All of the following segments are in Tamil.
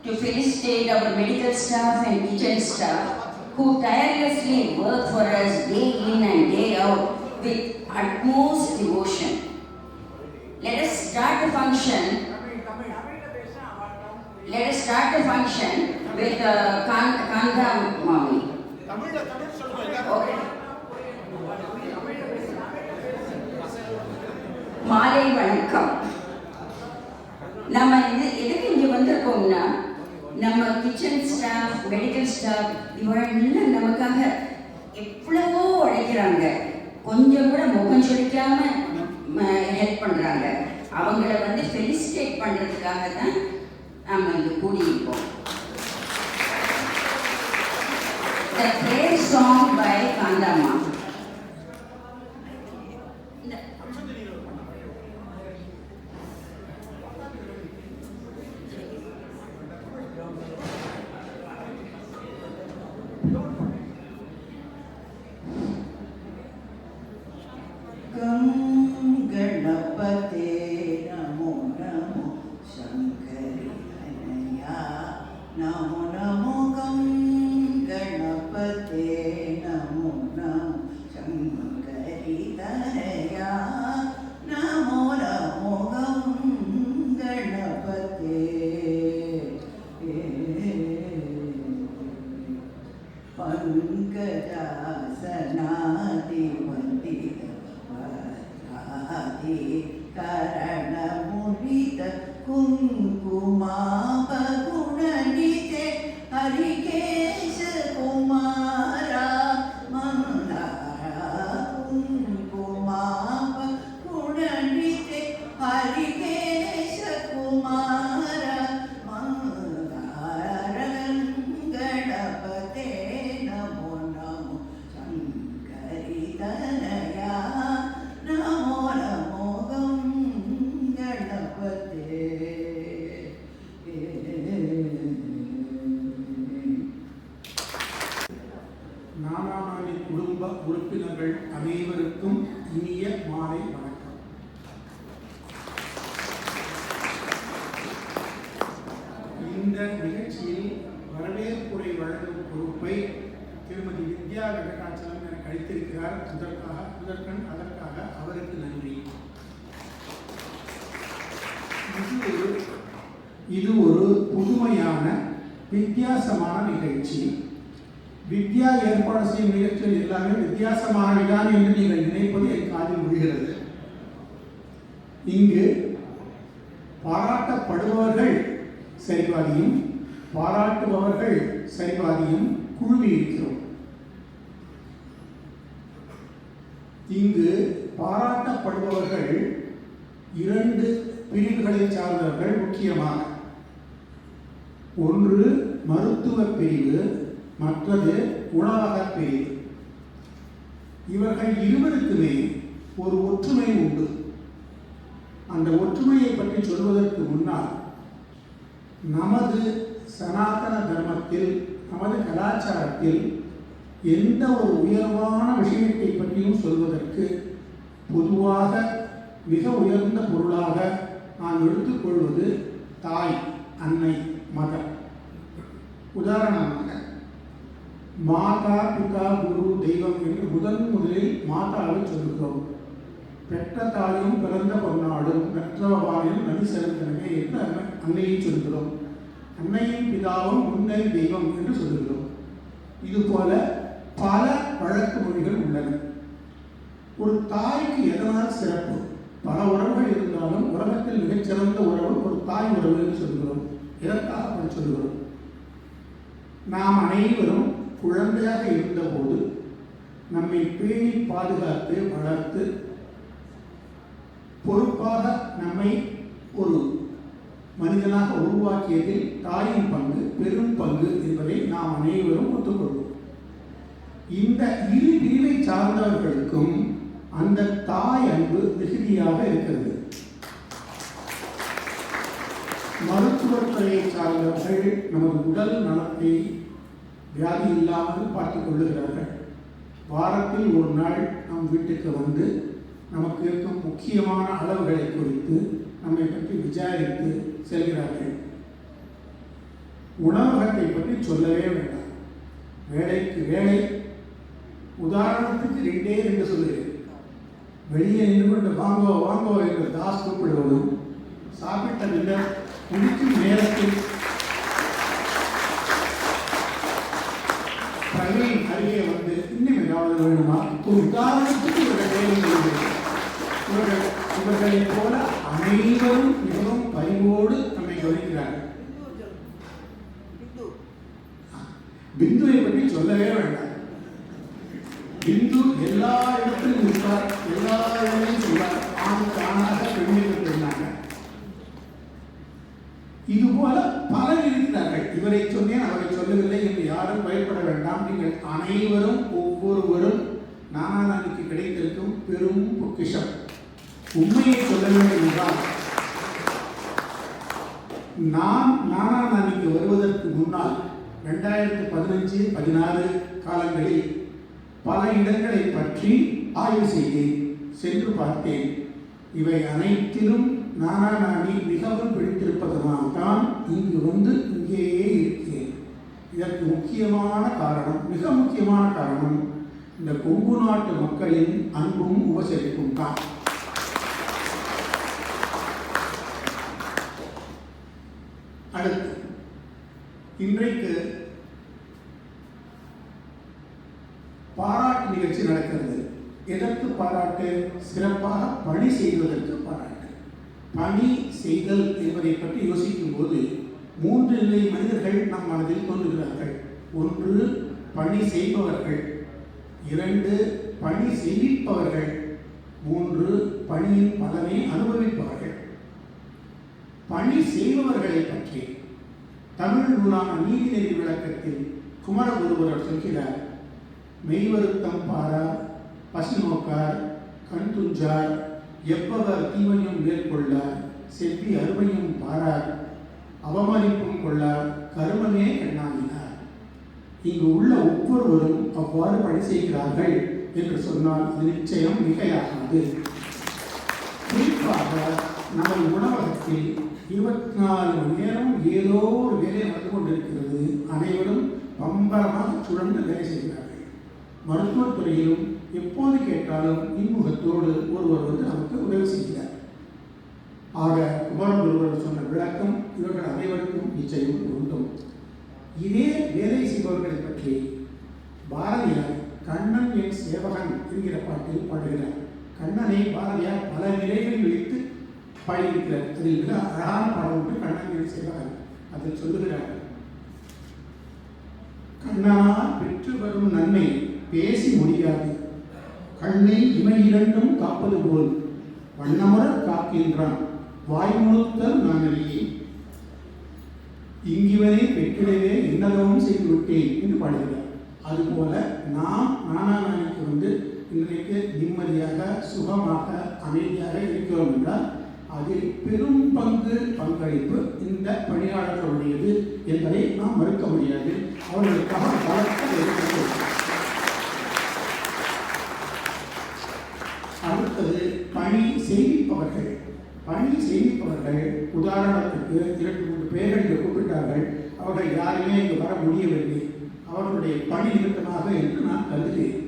to felicitate our medical staff and kitchen staff who tirelessly work for us day in and day out with utmost devotion. Let us start the function. Let us start the function with Kanda Mami. Okay. மாலை வணக்கம். நம்ம எதுக்கு இங்கே வந்திருக்கோம்னா, நம்ம கிச்சன் ஸ்டாஃப், மெடிக்கல் ஸ்டாஃப் இவரெல்லாம் நமக்காக எவ்வளவோ உழைக்கிறாங்க. கொஞ்சம் கூட முகம் சுழிக்காம ஹெல்ப் பண்ணுறாங்க. அவங்கள ஃபெலிசிட்டேட் பண்ணுறதுக்காக தான் நம்ம இங்கே கூடியிருக்கோம். The prayer song by Kandamma. गणपते Namo Namo Shankari अनया नमो नमो गं गणपते नमो नमो शंकरी अनया नमो नमो गं गणपते पंकजासनादिवंदित करणमुदित कुङ्कुमापगुणनिते हरिकेश कुमारा मन्दारा कुङ्कुमापगुणनिते हरिकेश कुमारा मन्दारा गणपते नमो नमो शंकरी तनया नमो नमो गं गणपते. நானாமணி குடும்ப உறுப்பினர்கள் அனைவருக்கும் இனிய மாலை வணக்கம். இந்த நிகழ்ச்சியில் வரவேற்புரை வழங்கும் பொறுப்பை திருமதி வித்யா வெங்கடாச்சலம் எனக்கு அளித்திருக்கிறார். அதற்காக அவருக்கு நன்றி. இது ஒரு புதுமையான வித்தியாசமான நிகழ்ச்சி. வித்யா ஏற்பாடு செய்யும் நிகழ்ச்சிகள் எல்லாமே வித்தியாசமானவைதான் என்று நீங்கள் நினைப்பது என் காதில் விழுகிறது. இங்கு பாராட்டப்படுபவர்கள் சரிபாதியும் பாராட்டுபவர்கள் சரிபாதியும் குழுமி இருக்கிறோம். இங்கு பாராட்டப்படுபவர்கள் இரண்டு பிரிவுகளை சார்ந்தவர்கள். முக்கியமாக ஒன்று மருத்துவ பிரிவு, மற்றது உணவக பிரிவு. இவர்கள் இருவருக்குமே ஒரு ஒற்றுமை உண்டு. அந்த ஒற்றுமையை பற்றி சொல்வதற்கு முன்னால் நமது சனாதன தர்மத்தில், நமது கலாச்சாரத்தில் எந்த ஒரு உயர்வான விஷயத்தை பற்றியும் சொல்வதற்கு பொதுவாக மிக உயர்ந்த பொருளாக நான் எடுத்துக்கொள்வது தாய், அன்னை, மதர். உதாரணமாக மாதா, பிதா, குரு, தெய்வம் என்று முதலில் மாதாவை சொல்கிறோம். பெற்ற தாயும் பிறந்த பொன்னாடும் பெற்றவாயும் நதி செலுத்தனவே என்று அன்னையை சொல்கிறோம். அன்னையின் பிதாவும் முன்னை தெய்வம் என்று சொல்கிறோம். இதுபோல பல வழக்கு மொழிகள் உள்ளன. ஒரு தாய்க்கு எதனால் சிறப்பு? பல உறவுகள் இருந்தாலும் உலகத்தில் மிகச்சிறந்த உறவு ஒரு தாய் உறவு என்று சொல்கிறோம். எதற்காக அப்படி சொல்கிறோம்? நாம் அனைவரும் குழந்தையாக இருந்தபோது நம்மை பேணி பாதுகாத்து வளர்த்து பொறுப்பாக நம்மை ஒரு மனிதனாக உருவாக்கியதில் தாயின் பங்கு பெரும் பங்கு என்பதை நாம் அனைவரும் ஒத்துக்கொள்வோம். இந்த இரு பிரிவை சார்ந்தவர்களுக்கும் அந்த தாய் அன்பு மிகுதியாக இருக்கிறது. மருத்துவத்துறையை சார்ந்தவர்கள் நமது உடல் நலத்தை வியாதி இல்லாமல் பார்த்துக் கொள்ளுகிறார்கள். வாரத்தில் ஒரு நாள் நம் வீட்டுக்கு வந்து நமக்கு இருக்கும் முக்கியமான அளவுகளை குறித்து நம்மை பற்றி விசாரித்து செல்கிறார்கள். உணவகத்தை பற்றி சொல்லவே வேண்டாம். வேலைக்கு வேலை. உதாரணத்துக்கு 2 சொல்லுகிறேன். வெளியே நின்று கொண்டு வாங்கோ வாங்கோ என்று தாஸ் கூப்பிடுவதும், சாப்பிட்ட பின்னர் குடிக்கும் நேரத்தில் பிரவீன் அருகே வந்து இன்னும் ஏதாவது வேணுமா, ஒரு உதாரணத்துக்கு இவர்களை போல அனைவரும் மிகவும் பரிவோடு நம்மை கவனிக்கிறார்கள். பிந்துவை பற்றி சொல்லவே வேண்டாம். பிந்து எல்லா இடத்திலும் இருப்பார், எல்லா இடத்திலும் சொல்வார். ஆணுக்கு ஆணாக, பெண்ணுக்கு பெண்ணாக. இதுபோல பலர் இருக்கிறார்கள். இவரை சொன்னேன் அவரை சொல்லவில்லை என்று யாரும் பயப்பட வேண்டாம். நீங்கள் அனைவரும் ஒவ்வொருவரும் நானாநானிக்கு கிடைத்திருக்கும் பெரும் பொக்கிஷம். உண்மையை சொல்ல வேண்டும் என்றால், நான் நானாநானிக்கு வருவதற்கு முன்னால் 2015-16 காலங்களில் பல இடங்களை பற்றி ஆய்வு செய்தேன், சென்று பார்த்தேன். இவை அனைத்திலும் நானாநானி மிகவும் பிடித்திருப்பதனால் தான் இங்கு வந்து இங்கேயே இருக்கிறேன். இதற்கு முக்கியமான காரணம், மிக முக்கியமான காரணம், இந்த கொங்கு நாட்டு மக்களின் அன்பும் உபசரிப்பும் தான். அடுத்து, இன்றைக்கு பாராட்டு நிகழ்ச்சி நடக்கிறது. எதற்கு பாராட்டு? சிறப்பாக பணி செய்வதற்கு பாராட்டு. பணி செய்தல் என்பதை பற்றி யோசிக்கும் போது 3 நிலை மனிதர்கள் நம் மனதில் தோன்றுகிறார்கள். 1 பணி செய்பவர்கள், 2 பணி செய்விப்பவர்கள், 3 பணியின் பலனை அனுபவிப்பவர்கள். பணி செய்பவர்களை பற்றி தமிழ் நூலான நீதிநெறி விளக்கத்தில் குமரகுருபரர் சொல்கிறார். மெய்வருத்தம் பாரார், பசி நோக்கார், கண் துஞ்சார், எப்பவர் தீமையும் மேற்கொள்ளார், செப்பி அருமையும் பாரார், அவமதிப்பும் கொள்ளார், கருமமே கண்ணாகினார். இங்கு உள்ள ஒவ்வொருவரும் அவ்வாறு பணி செய்கிறார்கள் என்று சொன்னால் இது நிச்சயம் மிகையாகாது. குறிப்பாக நமது உணவகத்தில் 24 மணி நேரம் ஏதோ ஒரு வேலை நடந்து கொண்டிருக்கிறது. அனைவரும் பம்பரமாக சுழன்று வேலை செய்கிறார்கள். மருத்துவத்துறையிலும் எப்போது கேட்டாலும் இன்முகத்தோடு ஒருவர் வந்து நமக்கு உதவி செய்கிறார். ஆக குமரகுருவர் சொன்ன விளக்கம் இவர்கள் அனைவருக்கும் நிச்சயம் உண்டும். இதே வேலை செய்பவர்களை பற்றி பாரதியார் கண்ணன் என் சேவகன் என்கிற பாட்டில் பாடுகிறார். கண்ணனை பாரதியார் பல நிலைகளில் வைத்து பாடியிருக்கிறார். அதில் மிக அழகான பாடம் உண்டு, கண்ணன் என் சேவகன். அதில் சொல்லுகிறார், கண்ணனால் பெற்று வரும் நன்மை பேசி முடியாது, கண்ணை இமை 2ம் காப்பது போல் வண்ணமுற காக்கின்றான், வாய்முழுத்தல் நான் அறியேன், இங்கிவரை பெற்றிடவே என்னதவும் செய்து விட்டேன் என்று பாடுகிறார். அதுபோல நாம் நானாநானிக்கு வந்து இன்றைக்கு நிம்மதியாக, சுகமாக, அமைதியாக இருக்கிறோம் என்றால் அதில் பெரும் பங்களிப்பு இந்த பணியாளர்களுடையது என்பதை நாம் மறுக்க முடியாது. அவர்களுக்காக வளர்க்க. அடுத்தது பணி செய்விப்பவர்கள். பணி செய்விப்பவர்கள் உதாரணத்துக்கு 2-3 பேர்கள் இங்கு கூப்பிட்டார்கள். அவர்கள் யாருமே இங்கு வர முடியவில்லை, அவர்களுடைய பணி நிமித்தமாக என்று நான் கருதுகிறேன்.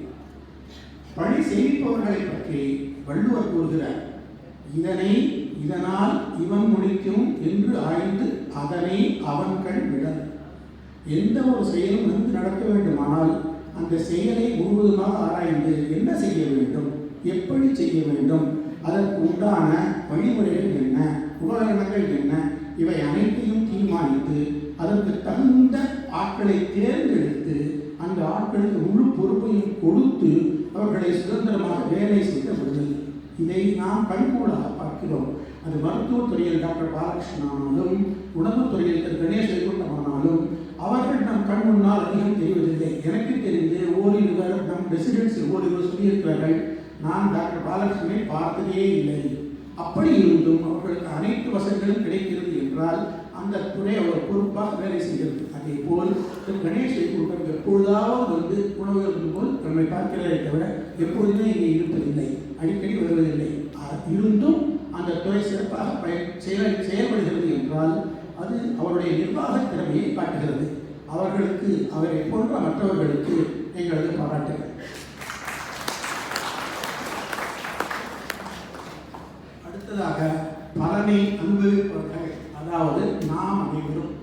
பணி செய்விப்பவர்களை பற்றி வள்ளுவர் கூறுகிறார், இதனால் இவன் முடிக்கும் என்று ஆய்ந்து அதனை அவன் கண் விடல். எந்த ஒரு செயலும் நன்கு நடக்க வேண்டுமானால் அந்த செயலை முழுவதுமாக ஆராய்ந்து என்ன செய்ய வேண்டும், எப்படி செய்ய வேண்டும், அதற்கு உண்டான வழிமுறைகள் என்ன, உபகரணங்கள் என்ன, இவை அனைத்தையும் தீர்மானித்து அதற்கு தகுந்த ஆட்களை தேர்ந்தெடுத்து அந்த ஆட்களுக்கு முழு பொறுப்பையும் கொடுத்து அவர்களை சுதந்திரமாக வேலை செய்த விடுதல். இதை நாம் கண்கூடாக பார்க்கிறோம். அது மருத்துவத்துறையில் டாக்டர் பாலகிருஷ்ணனாலும் உணவுத்துறையில் திரு கணேஷ் வைகுண்டமானாலும் அவர்கள் நம் கண் முன்னால் அதிகம் தெரிவதில்லை. எனக்கு தெரிந்து ஓரிருவர் நம் ரெசிடென்ட்ஸில் ஓரிருவர் சொல்லியிருக்கிறார்கள், நான் டாக்டர் பாலகிருஷ்ணனை பார்த்ததே இல்லை. அப்படி இருந்தும் அவர்களுக்கு அனைத்து வசதிகளும் கிடைக்கிறது என்றால் அந்த துறை அவர் பொறுப்பாக வேலை செய்கிறது. அதே போல் திரு கணேஷ் வைகுண்டம் எப்பொழுதாவது வந்து உணவு போல் நம்மை பார்க்கிறதை தவிர எப்பொழுதுமே இங்கே இருப்பதில்லை, அடிக்கடி வருவதில்லை. இருந்தும் அந்த துறை சிறப்பாக செயல்படுகிறது என்றால் அது அது அவருடைய நிர்வாக திறமையை காட்டுகிறது. அவர்களுக்கு, அவரை போன்ற மற்றவர்களுக்கு எங்களது பாராட்டுகள். அடுத்ததாக பலனை அனுபவிப்பவர்கள், அதாவது நாம் அனைவரும்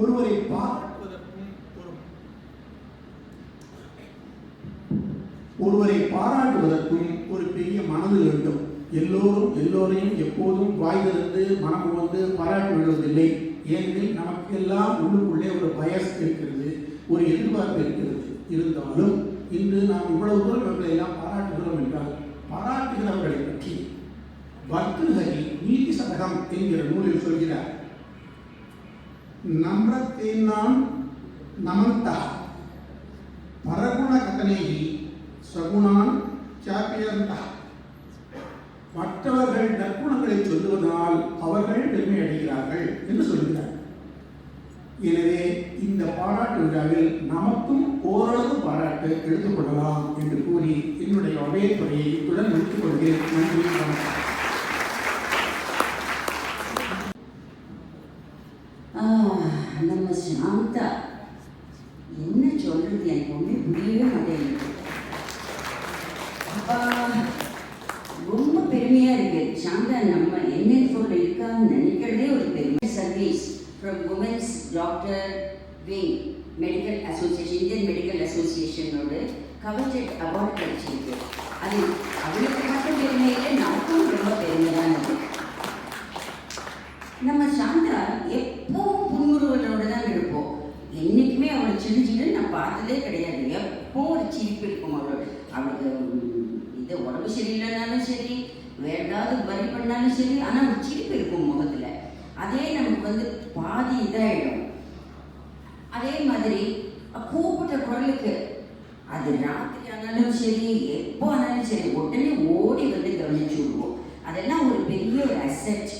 ஒருவரை பாராட்டுவதற்கும் ஒரு பெரிய மனது வேண்டும். எல்லோரையும் எப்போதும் வாய் திறந்து மனம் வந்து பாராட்டி விடுவதில்லை. ஏனெனில் நமக்கெல்லாம் உள்ளுக்குள்ளே ஒரு பயஸ் இருக்கிறது, ஒரு எதிர்பார்ப்பு இருக்கிறது. இருந்தாலும் இன்று நாம் இவ்வளவு தூரம் இவர்களை எல்லாம் பாராட்டுகிறோம் என்றால், பாராட்டுகிறவர்களை பற்றி பர்தஹரி நீதி சதகம் என்கிற நூலில் சொல்கிறார். நம்ரத்தேனான் நமந்தா பரகுண கதனேகி சகுணான் சாப்பியந்தா. மற்றவர்கள் நற்குணங்களை சொல்லுவதனால் அவர்கள் பெருமை அடைகிறார்கள் என்று சொல்கிறார். எனவே இந்த பாராட்டு விழாவில் நமக்கும் ஓரளவு பாராட்டு எடுத்துக்கொள்ளலாம் என்று கூறி என்னுடைய வரவேற்புரையை இத்துடன் முடித்துக் கொள்கிறேன். நன்றி, வணக்கம். நம்ம சாந்தா என்ன சொல்றது எனக்கு ஒன்றும் புரியவே மாட்டேங்குது. ரொம்ப பெருமையா இருக்கு. சாந்தா நம்ம NN4 இருக்கான்னு நினைக்கிறதே ஒரு பெருமை. Service from women's doctor wing medical association, Indian medical அசோசியேஷனோட கவர்ஜெட் அவார்டு கிடைச்சிருக்கு. அது அவளுக்கு மட்டும் பெருமை இல்லை, நமக்கும் ரொம்ப பெருமையானது. நம்ம சாந்தா எப்பவும் புன்முறுவலோட தான் இருப்போம். என்றைக்குமே அவளை சின்ன நான் பார்த்ததே கிடையாது. எப்போ ஒரு சிரிப்பு இருக்கும் அவளோட. அவளுக்கு இது உடம்பு சரியில்லைனாலும் சரி, வேற ஏதாவது வரி பண்ணாலும் சரி, ஆனால் ஒரு சிரிப்பு இருக்கும் முகத்தில். அதே நமக்கு வந்து பாதி இதாகிடும். அதே மாதிரி கூப்பிட்ட குரலுக்கு அது ராத்திரி ஆனாலும் சரி, எப்போ ஆனாலும் சரி, உடனே ஓடி வந்து கவனிச்சு விடுவோம். அதெல்லாம் ஒரு பெரிய ஒரு அசெட்.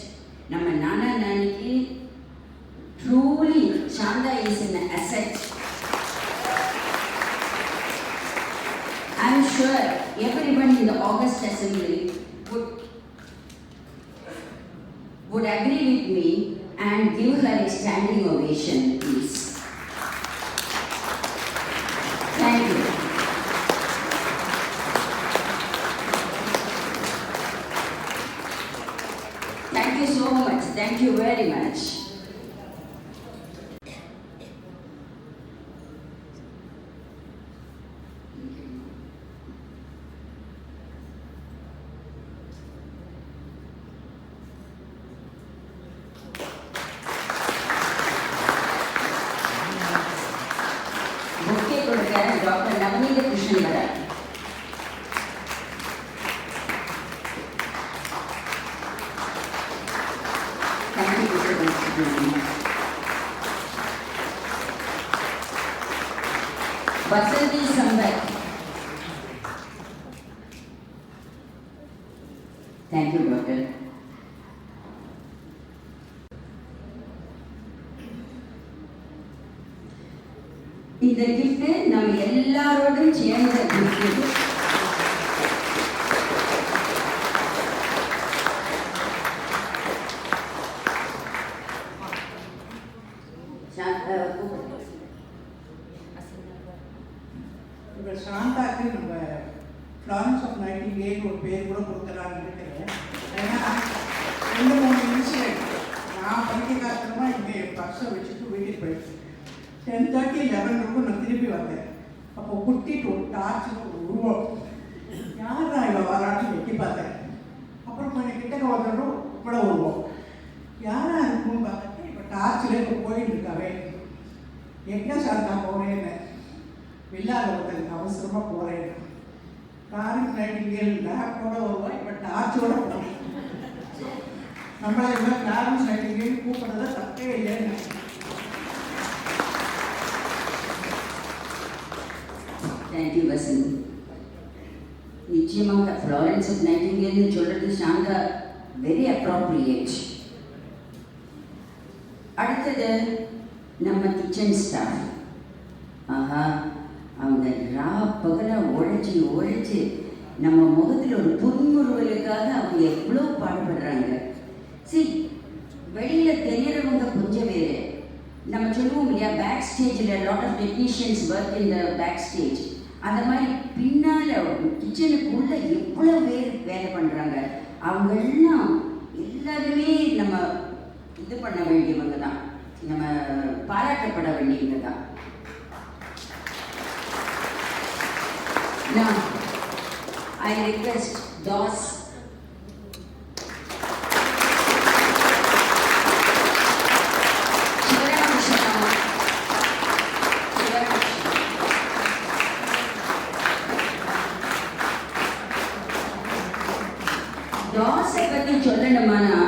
நம்ம நானா நாளைக்கு truly Chanda is an asset. I'm sure everyone in the August Assembly would agree with me and give her a standing ovation, please. Thank you. Thank you so much. Thank you very much. Doctor Navaneetha Krishnan வர. வசந்தி சம்பத். Thank you doctor. இந்த கிஃப்ட் நம்ம எல்லாரோடும் சேர்ந்த கிஃப்ட். இப்போ சாந்தாக்கு நம்ம ஃப்ளாரன்ஸ் ஆஃப் நைட்டிங்கேல் ஒரு பேர் கூட கொடுத்துறான்னு இருக்கிறேன். ஏன்னா 2-3 இன்சிடென்ட் நான் படிக்க காரணமாக இங்கே என் பர்ஸை வச்சுட்டு வீட்டுக்கு போயிடுச்சு. 10:30, 11 இருக்கும் நான் திருப்பி வந்தேன். அப்போ குட்டிட்டு ஒரு டார்ச்சில் ஒரு உருவம், யாரா இவள் வரான்னு வெட்டி பார்த்தேன். அப்புறம் கொஞ்சம் கிட்டக்க வந்தோம், இவ்வளோ உருவம் யாரா இருக்குன்னு பார்த்துட்டு இப்போ டார்ச்சில் இப்போ போயிட்டு இருக்காவே. எங்கே சார் நான் போனேன்னு வில்லாத ஒருத்தருக்கு அவசரமாக போகிறேன். ஃப்ளாரன்ஸ் நைட்டிங்கேல் லேப்போட வருவா, இப்போ டார்ச்சோட போகிறேன். நம்மளை இவ்வளோ ஃப்ளாரன்ஸ் நைட்டிங்கேல் கூப்பிட்றத தப்பே இல்லைன்னு. தேங்க்யூ வசந்த். நிச்சயமாக ஃப்ளாரன்ஸ் ஆஃப் நைட்டிங்கேல்னு சொல்கிறது சாந்தா வெரி அப்ராப்ரியேட். அடுத்தது நம்ம கிச்சன் ஸ்டாஃப். ஆஹா, அவங்க பகலாக உழைச்சி நம்ம முகத்தில் ஒரு புன்முறுவலுக்காக அவங்க எவ்வளோ பாடுபடுறாங்க. வெளியில் தெரியறவங்க கொஞ்சம் பேர். நம்ம சொல்லுவோம் இல்லையா, பேக் ஸ்டேஜில் lot of technicians work in the back stage. அந்த மாதிரி பின்னால் கிச்சனுக்குள்ளே எவ்வளோ பேர் வேலை பண்ணுறாங்க. அவங்கெல்லாம் எல்லாருமே நம்ம இது பண்ண வேண்டியவங்க தான், நம்ம பாராட்டப்பட வேண்டியவங்க தான். Now, I request DOS DOS-ஐ பற்றி சொல்லணுமானா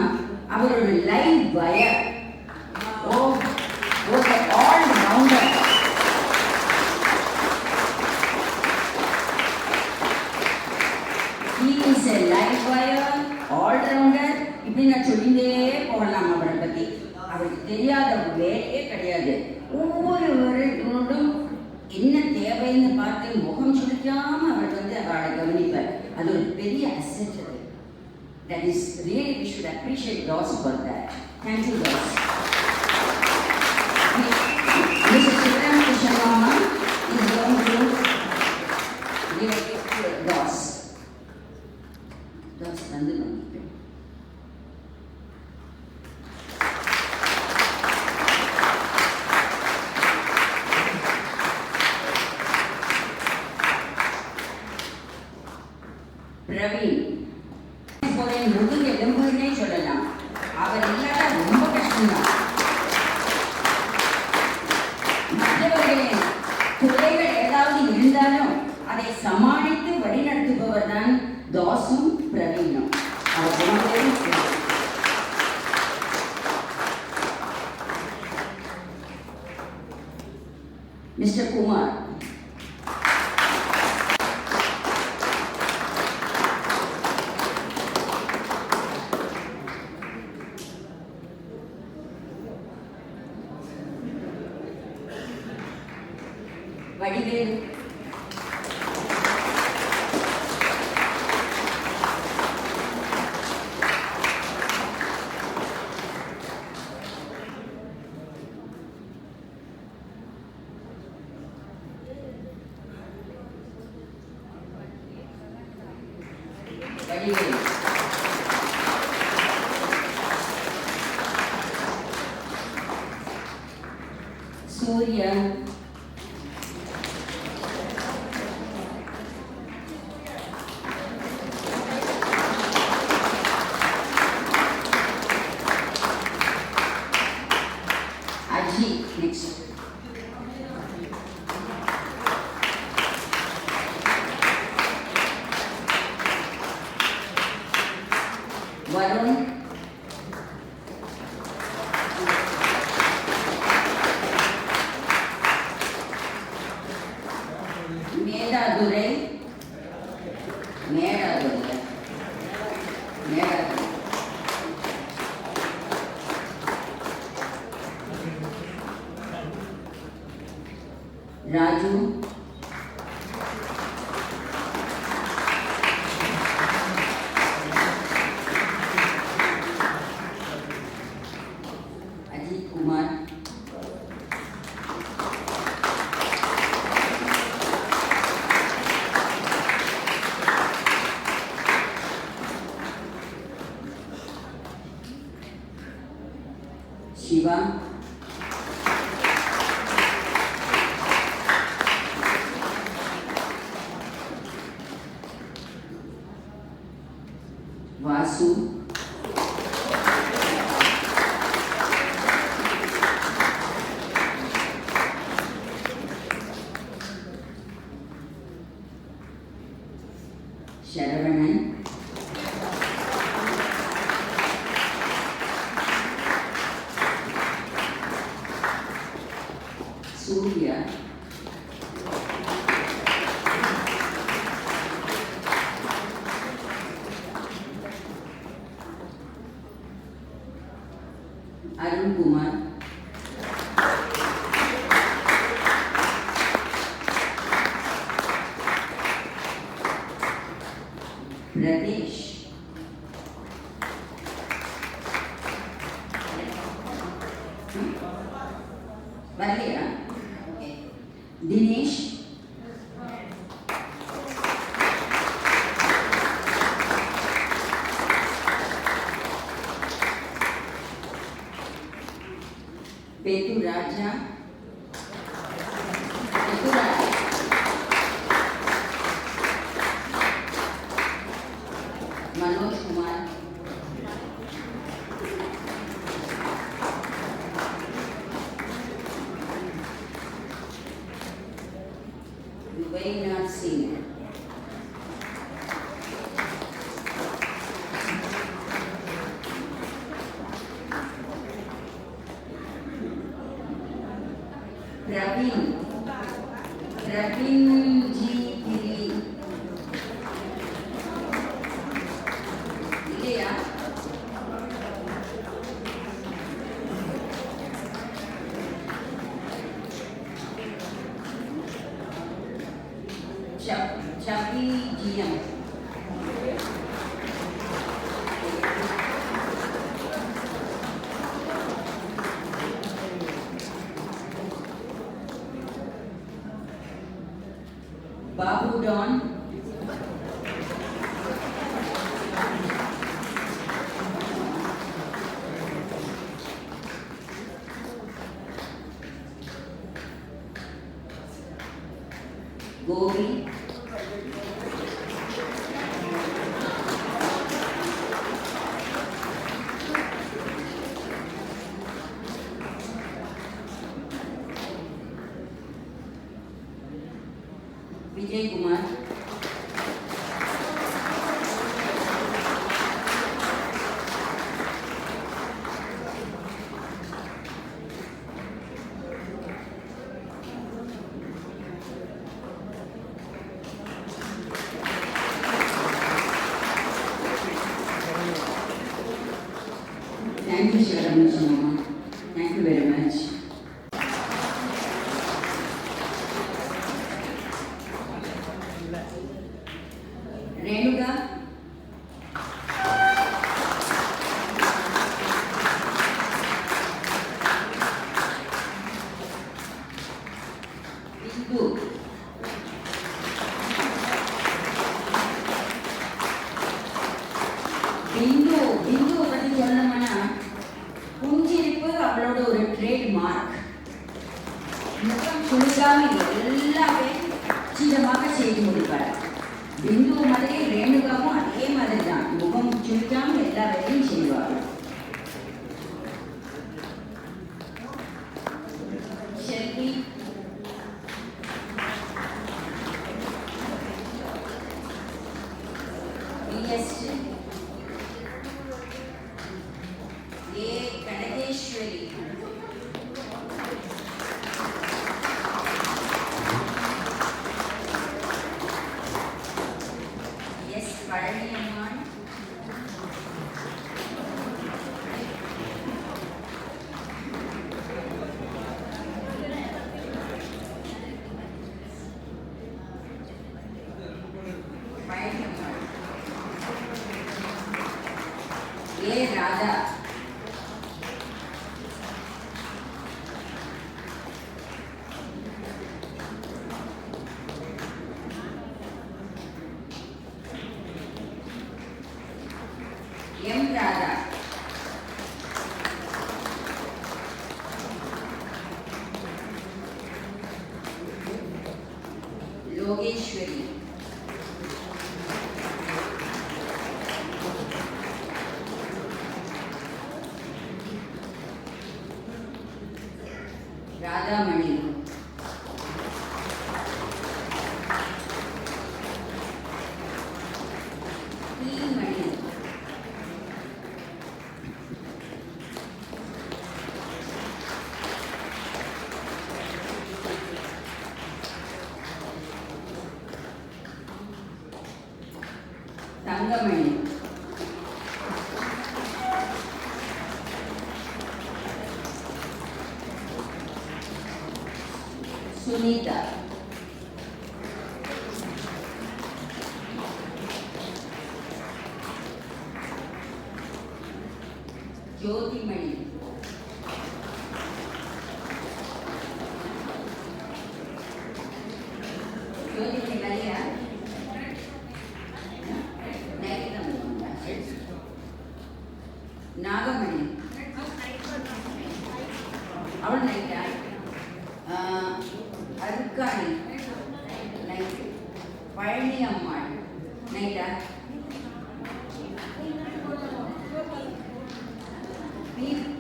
அவர் ஒரு live wire. All rounder. He is a live wire, all rounder. இப்படி நான் சொல்லிட்டே போகலாம் அவரை பற்றி. அவருக்கு தெரியாத வேலையே கிடையாது. ஒவ்வொருவரோடும் என்ன தேவைன்னு பார்த்து முகம் சுழிக்காம அவர் அவளை கவனிப்பார். அது ஒரு பெரிய அசெட். அது that is really, we should appreciate DOS for that. Thank you, DOS. Mr. Shivram Krishnamama is going to give a gift to DOS. DOS வந்து பண்ணிட்டு பிரவீன் முதுகு எலும்புன்னே சொல்லலாம். அவர் இல்லாத ரொம்ப கஷ்டம்தான். மற்றவர்களின் குறைகள் ஏதாவது இருந்தாலும் அதை சமாளித்து வழிநடத்துபவர் தான் தாஸும் பிரவீனும். Mister Kumar, Vadivel, Vadivel, Surya, next. Varun, Medadurai, Raju, Ajit Kumar, Shiva, Vasu, Sharavanan, Surya, Arun Kumar, Pradesh, வரலையா? ஓகே. தினேஷ், பெதுராஜா, मनोज कुमार, रुबैना सिंह, प्रवीण जी गिरी, இல்லையா? சபி ஜிஎம், बाबू डॉन, गोभी, Vijay Kumar, Thank you, Mama. Thank you very much. Renuga, Bindu, பிந்து பற்றி சொல்லணும்னா புஞ்சிரிப்பு அவளோட ஒரு ட்ரேட் மார்க். முகம் சுருக்காம எல்லாமே சிதமாக செய்து முடிப்பார். பிந்து மாதிரி ரேணுகாவும் அதே மாதிரி தான், முகம் சுருக்காம எல்லா வேலையும் செய்வார். செல்வி, கனகேஸ்வரி, எஸ் பழனியம்மான், பழனியம்மான், ஏ ராதா, எம் ராதா, லோகேஸ்வரி, ராதாமணி, மணி, தங்கமணி, சுனிதா, ஜோதிமணி, நைட்டா?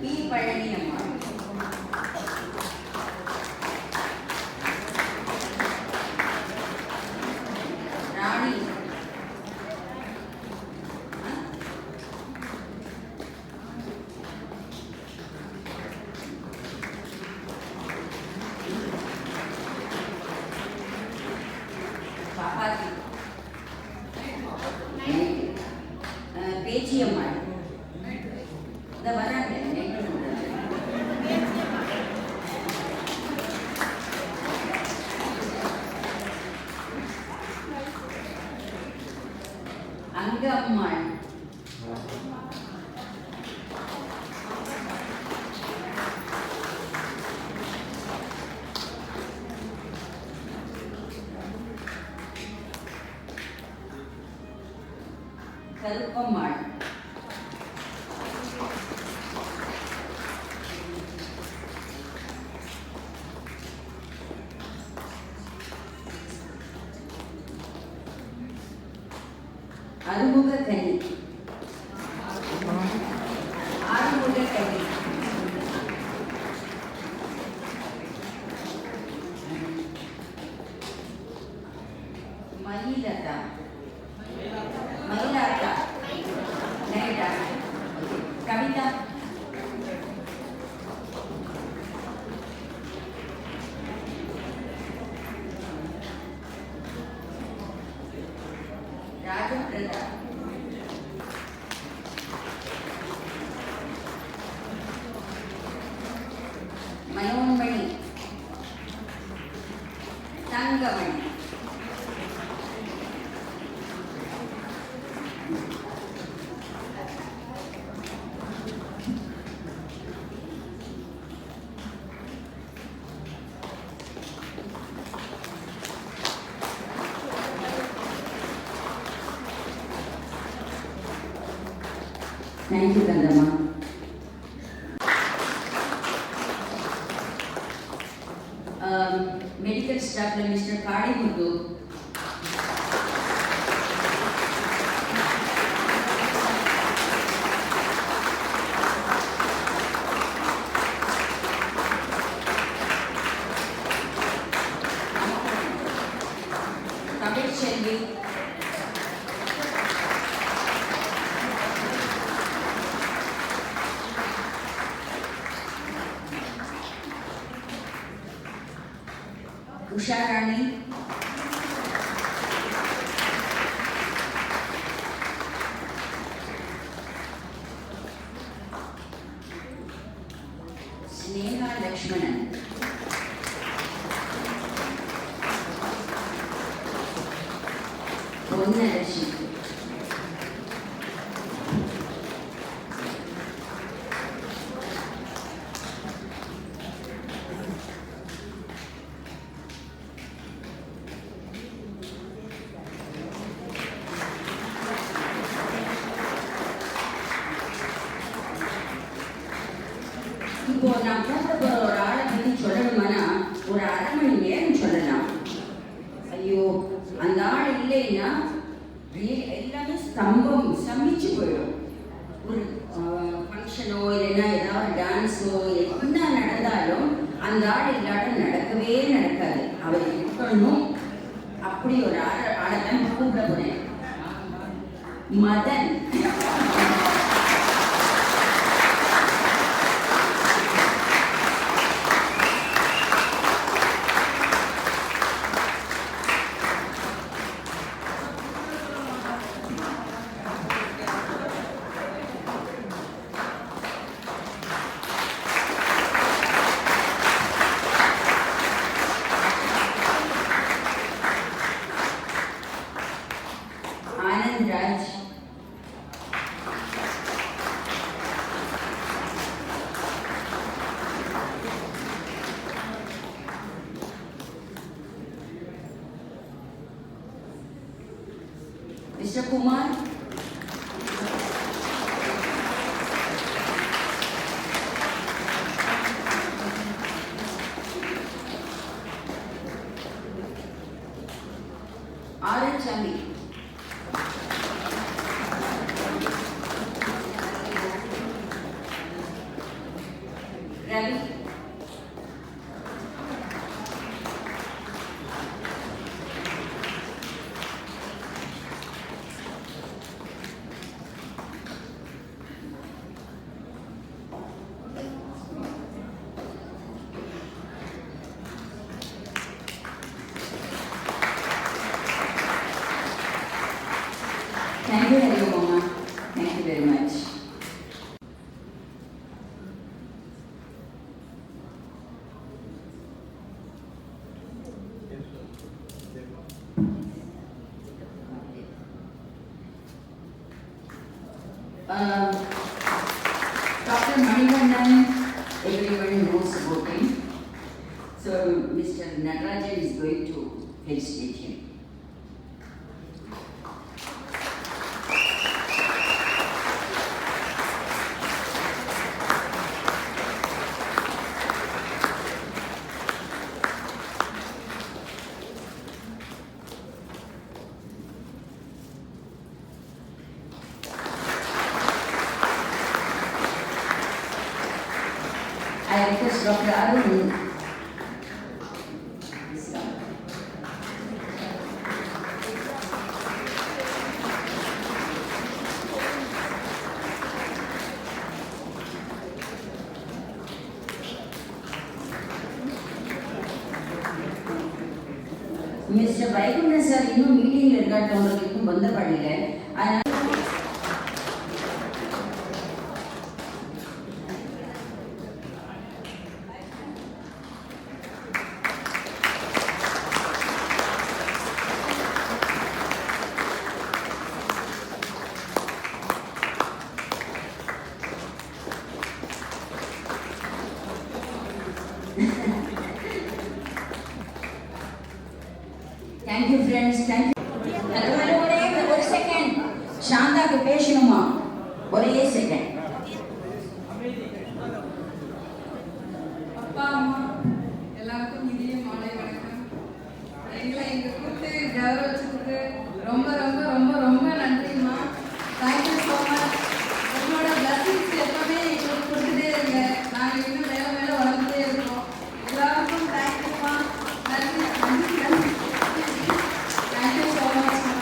பி பழனி அம்மா. ராணி. பாப்பாத்தி. பேச்சியம்மா. இந்த வராங்க. அங்கம்மாள். கருப்பம்மாள். அறுமுகக்கனி. ஆறுமுகக்கனி. மயிலதா. மயிலாத்தா. நைட்டா. கவிதா. ராஜபிரதா. மனோன்மணி. தங்கமணி. தேங்க்யூ கந்தம்மா. மெடிக்கல் ஸ்டாஃப்ல மிஸ்டர் காளிமுத்து. தமிழ்ச்செல்வி. உஷாராணி. ஸ்னேகா லக்ஷ்மணன். பொன்னரசி. இப்போ நான் கூப்பிட போற ஒரு ஆளை பத்தி சொல்லணுமானா ஒரு 1/2 மணி நேரம் சொல்லலாம். ஐயோ, அந்த ஆள் இல்லைன்னா எல்லாமே ஸ்தம்பிச்சு போயிடும். ஒரு ஃபங்க்ஷனோ இல்லைன்னா ஏதாவது டான்ஸோ என்ன நடந்தாலும் அந்த ஆள் இல்லாட்டும் நடக்கவே நடக்காது. அவர் இருக்கணும். அப்படி ஒரு ஆளை தான் கூப்பிட போறேன். Madan. Anandraj. Mister Kumar. Aranjami. Thank you, Hari Mama. Thank you very much. Dr. Manikandan, everyone knows about him. So Mr. Natarajan is going to felicitate him. I request Dr. Arun. Mr. Vaikundan sir இன்னும் மீட்டிங்ல இருக்காரு, உங்களுக்கு இன்னும் வந்த பாடில்லை. அதனால Thank you friends, thank you. ஒரு செகண்ட் சாந்தாக்கு பேசணுமா? ஒரே செகண்ட். அப்பா அம்மா எல்லாருக்கும் இனிய மாலை வணக்கம். எங்களை எங்க கூப்பிட்டு கௌரவிச்சதுக்கு ரொம்ப ரொம்ப ரொம்ப ரொம்ப நன்றிம்மா. Thank you so much. உங்களோட பிளஸிங்ஸ் எப்பவுமே எங்களுக்கு கொடுத்துட்டே இருங்க. நாங்கள் இன்னும் மேலே மேலே வளர்ந்துட்டே இருக்கோம். எல்லாருக்கும் தேங்க்யூம்மா. நன்றி நன்றி நன்றி. தேங்க்யூ ஸோ மச்மா.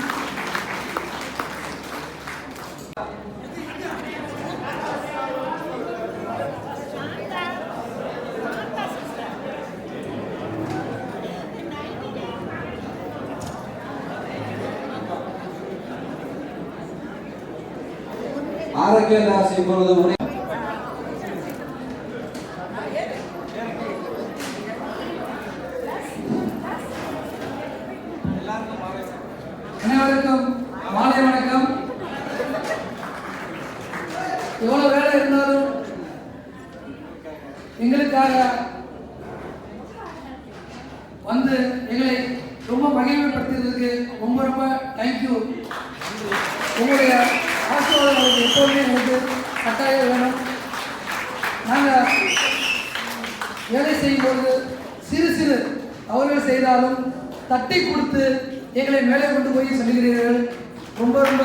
ஆரோக்கிய தாஸ் இப்பொழுது அனைவருக்கும் மாலை வணக்கம். எவ்வளவு வேலை இருந்தாலும் எங்களுக்காக வந்து எங்களை ரொம்ப மகிழ்வுபடுத்துறதுக்கு ரொம்ப ரொம்ப தேங்க்யூ. உங்களுடைய ஆசீர்வாதம் எப்போதுமே எங்களுக்கு கட்டாயம் வேணும். நாங்கள் வேலை செய்யும்போது சிறு சிறு தவறுகள் செய்தாலும் தட்டி கொடுத்து எங்களை மேலே கொண்டு போய் சொல்லுகிறீர்கள். ரொம்ப ரொம்ப